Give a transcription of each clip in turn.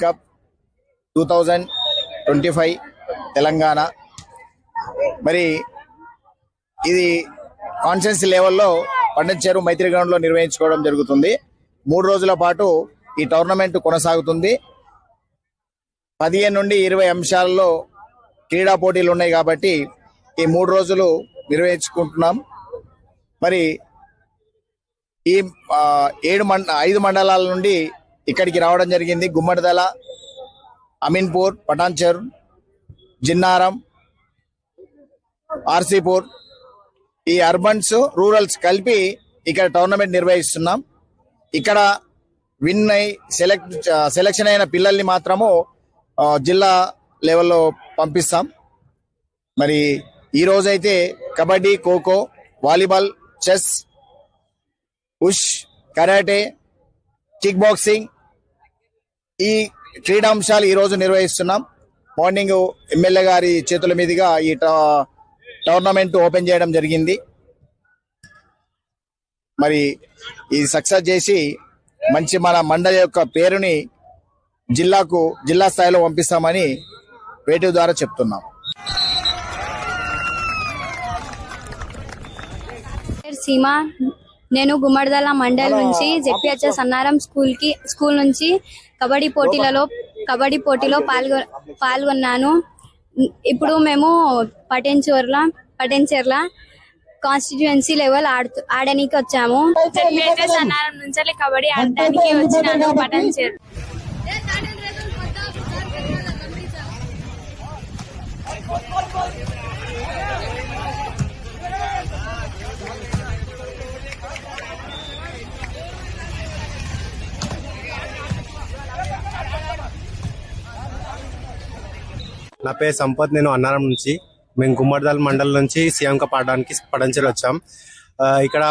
Cup 2025 Telangana. మరి ఇది constituency లెవెల్లో పండించేరు మైత్రి గ్రౌండ్ లో నిర్వహించుకోవడం జరుగుతుంది. 3 రోజుల పాటు ఈ టోర్నమెంట్ కొనసాగుతుంది. 15 నుండి 20 అంశాలలో క్రీడా పోటీలు ఉన్నాయి కాబట్టి ఈ 3 రోజులు నిర్వహించుకుంటున్నాం. మరి ఈ 5 మండలాల నుండి ఇక్కడికి రావడం జరిగింది. గుమ్మడిదల, అమీన్పూర్, పటాన్చెరు, జిన్నారం, ఆర్సీపూర్, ఈ అర్బన్స్ రూరల్స్ కలిపి ఇక్కడ టోర్నమెంట్ నిర్వహిస్తున్నాం. ఇక్కడ విన్ అయి సెలెక్షన్ అయిన పిల్లల్ని మాత్రము జిల్లా లెవెల్లో పంపిస్తాం. మరి ఈ రోజైతే కబడ్డీ, ఖోఖో, వాలీబాల్, చెస్, ఉష్, కరాటే, కిక్ బాక్సింగ్ ఈ క్రీడాంశాలు ఈ రోజు నిర్వహిస్తున్నాం. మార్నింగ్ ఎమ్మెల్యే గారి చేతుల మీదుగా ఈ టోర్నమెంట్ ఓపెన్ చేయడం జరిగింది. మరి ఈ సక్సెస్ చేసి మంచి మన మండలి యొక్క పేరుని జిల్లా స్థాయిలో పంపిస్తామని వేటు ద్వారా చెప్తున్నాం. సీమా, నేను గుమ్మడిదల మండల్ నుంచి జెడ్పీహెచ్ఎస్ అన్నారం స్కూల్ నుంచి కబడ్డీ పోటీలో పాల్గొన్నాను. ఇప్పుడు మేము పటెన్చెర్ల కాన్స్టిట్యుయెన్సీ లెవెల్ ఆడడానికి వచ్చాము. జెడ్పీహెచ్ఎస్ అన్నారం నుంచి కబడ్డీ ఆడడానికి వచ్చినాను పటెన్చెర్. నా పేరు సంపత్. నేను అన్నారం నుంచి, మేము గుమ్మడిదల్ మండల్ నుంచి సీఎం కప్ ఆడడానికి పటంచెరు వచ్చాం. ఇక్కడ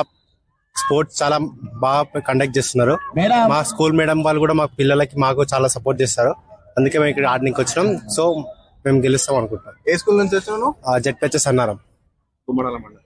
స్పోర్ట్స్ చాలా బాగా కండక్ట్ చేస్తున్నారు. మా స్కూల్ మేడం వాళ్ళు కూడా మా పిల్లలకి మాకు చాలా సపోర్ట్ చేస్తారు. అందుకే మేము ఇక్కడ ఆడడానికి వచ్చినాం. సో మేము గెలుస్తాం అనుకుంటున్నాం. ఏ స్కూల్ నుంచి వచ్చాను? జెడ్పీహెచ్ఎస్ అన్నారం. గుమ్మడిదల మండలం.